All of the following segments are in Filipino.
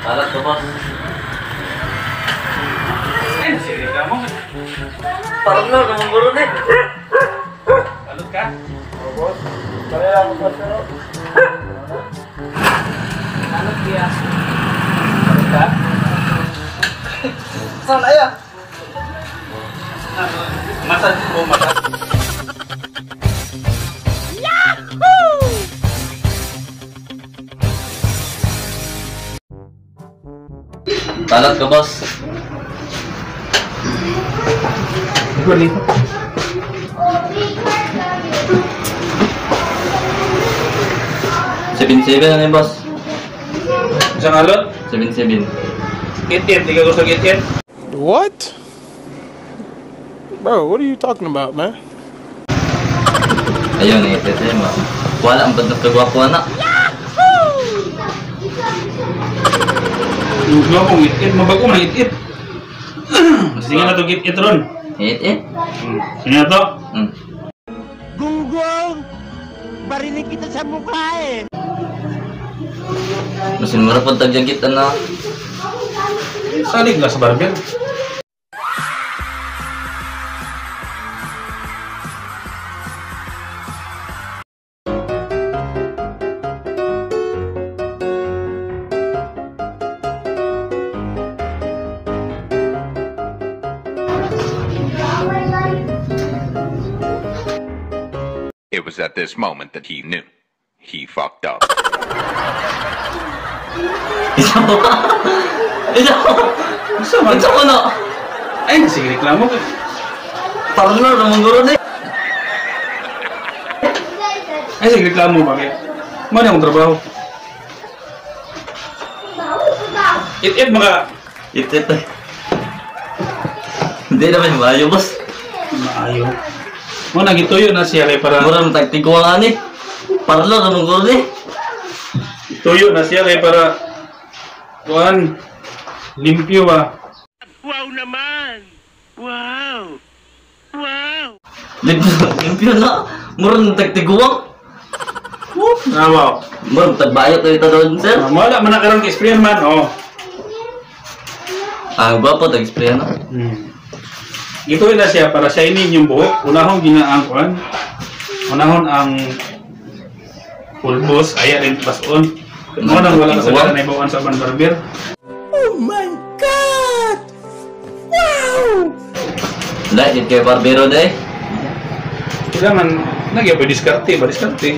Alat ko, boss. Ay, nasiri ka mo. Parang na, naman guro na. Alut ka? Oh, boss. Kaya ako sa pero. Alut kaya. Alut ka? Saan aya? Masad ko, masad. Alat ko, boss. Balik. Seven ano yung boss? Isang alot? 7-7. Git-git, di ka gusto git-git? What? Bro, what are you talking about, man? Ayun, itetete mo. Wala ang bad na kagwapo na. Yung akong git-git, mabago na git-git. Sige na to git-git ron. It. Sige na to. Gunggong! Barinig kita sa mukha eh! Masin mo na po tagyagitan na. Salig na sa barber. It was at this moment that he knew. He fucked up. Isa mo ka? Isa mo? Isa man. Isa mo na? Ay, sige reklamo ka. Parang na, naman guro na. Ay, sige reklamo, bakit? Mana akong trabaho. It mga... It. Hindi naman maayo, boss. Maayo. Mo nagituyo na siya kay para... Mura ng tagtikuha nga ni. Parang na, naman guro na. Tuyo na siya kay para... Kuhan. Limpyo ba? Wow naman! Wow! Wow! Limpyo na. Mura ng tagtikuha. Nawa. Mura ng tagbayot na ito doon, sir. Wala man nakarang experience man, oh. Ah, gwapo, tag-spray na. Gituyo na siya para siya ini yung buhok. Unahon ginaangkuhan. Unahon ang pulbos, ayan rin pason. Mo nang wala kasagaran na ibawan sa barber. Oh my God! Wow! Dahil, kay barbero dahil. Kaya man, nagya pa diskarte, ba diskarte?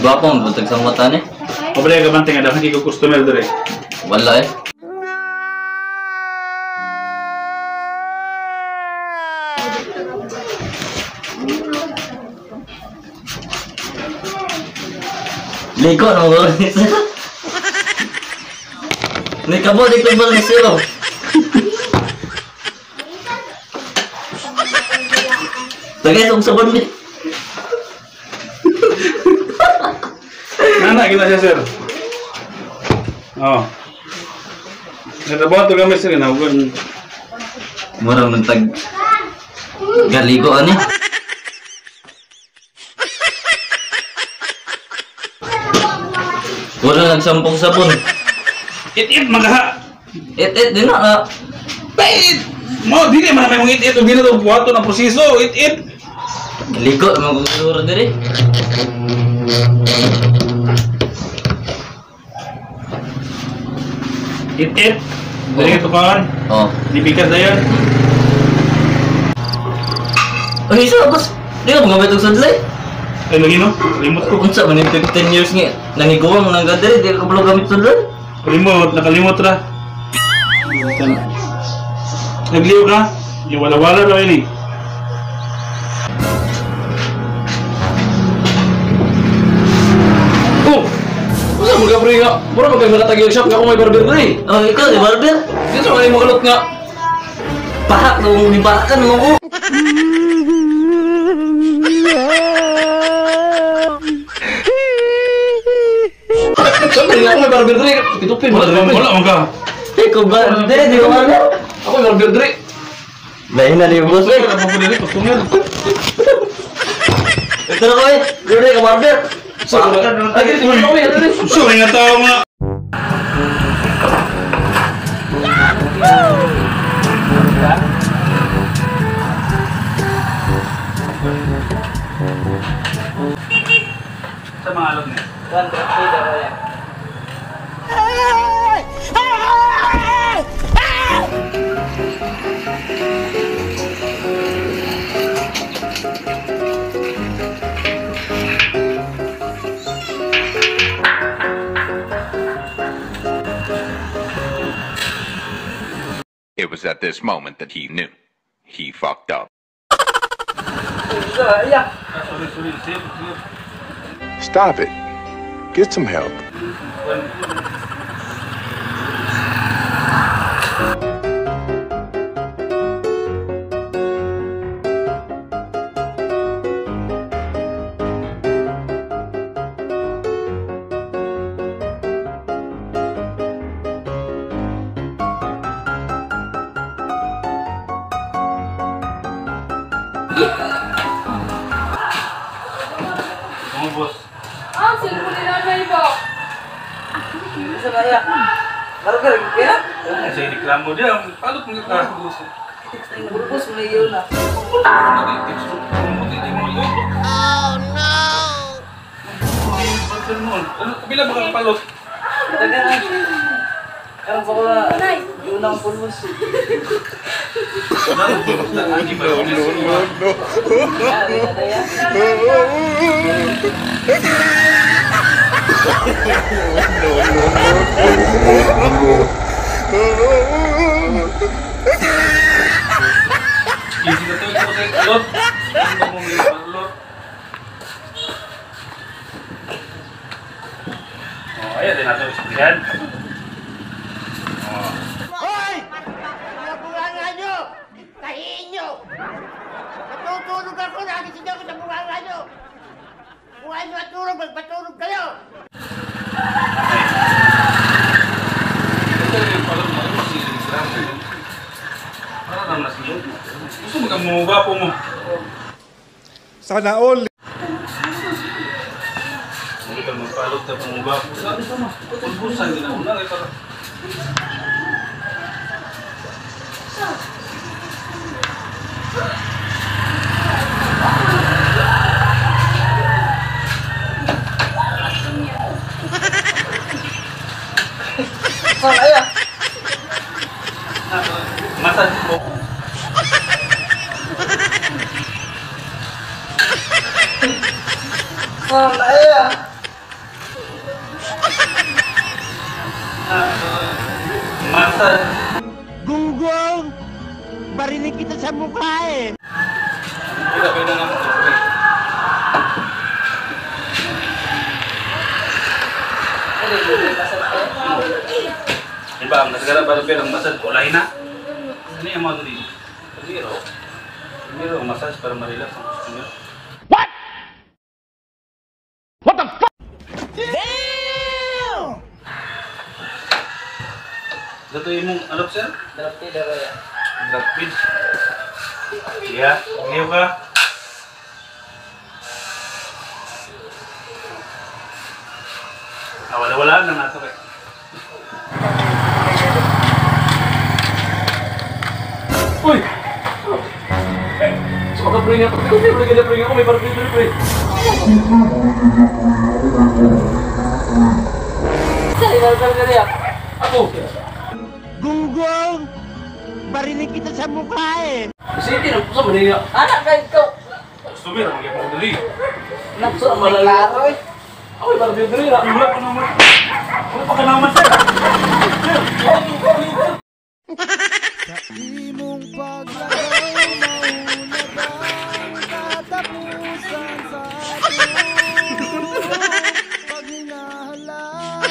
Gwapo, ang butag sa mata ni. Pabalik ka man tingnan, hindi ko customer dire. Wala eh. Liko no guro ni sir. Ni kabo di ko ni sir. Tagay sa sabon mi. Nana kita siya sir. Oh. Natabaw to kami sir na ugon. Murang nantag galigo ani. Wala nagsampong sabon. It magaha. It din na. Bait. Mo dili man may mong it ubina to buhato ng proseso. It. Ligo naman kung siguro diri. It. Dili ka tukaran. Oh. Dibikas na yan. Ay, isa boss. Di ka mga betong sudlay. Ay lagi no. Remote ko. Unsa man yung 15 years nga nangiguwang nang gadiri di ka pala gamit sudlay. Remote nakalimot ra. Nagliw ka. Yung wala-wala raw ini. Usa mo ka pre nga? Mura mo kay nakatagi yung shop nga kung may barber na eh. Oh, ikaw di barber. Di sa mga makalot nga. Pahak nung dibakan mo ko. Sabi nga ako may barber na eh. Kitupin mo. Wala man ka. Ikaw barber, di ko ano. Ako may barber na eh. Lain na ni boss. Wala pa po dili customer. Ito na ko eh. Dili ka barber. Ay, di mo kami. Sorry nga tao nga. It was at this moment that he knew. He fucked up. Stop it. Get some help. Mga boss. Ah, cellphone nila na iba. Isa na ya. Baru ka kaya? Saya reklamo dia, palut mo ka boss. Bus mo yun na. Ano kabila ba kang palot? Dagan. Karang pa ko na. Yun ang pulbos. Oh, ayan din natin isipin. Hoy! Nabunganga nyo! Tahiin nyo! Natutulog ako, nagising ako sa bunganga nyo! Kung ano at tulog, magpatulog kayo! Ito yung palot mo, ano si reklamo? Para naman na siya. Gusto mo kang mumugapo mo. Sana all. Hindi ka magpalot na pumugapo. Sabi ka mo, pulbusan din ako na. Para Sana ya. masad mo. Sana ya. Masad. Gunggong! Barinig kita sa mukha eh! Hindi ka pwede naman ito. Diba, ang nasagara ba rin ang masad? Kulay na. Ano yung mga dito? Primero ang massage para ma-relax ang customer. Damn! Dato yung mong alok, sir? Dapat daw ya. Drop feed. Yeah, ngayon ka. Wala-wala na nato kay. Uy! So, makapring ako. Pagkakapring ako, may parang pre. Sali na ya. Ako! Gunggong! Barinig kita sa mukha eh! Sige, nagpusa mo niya. Anak ka ikaw. Customer, mag-iapang ko dali. Nakso ang malaro eh. Ako may parang pre. Wala pa naman. Wala pa ka naman, sir. Sa imong paglagaw, mauna bang katapusan sa ato? Pag hinahalay.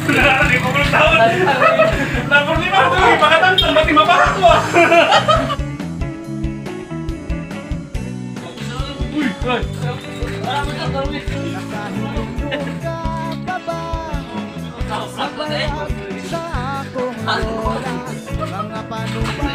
Hindi ko kung taon. Napor ni Mato, ipakatantan, ba't mapaka ko ah? Uy, ay. Nakahilong ka pa ba? Sa akong oras, mga panuba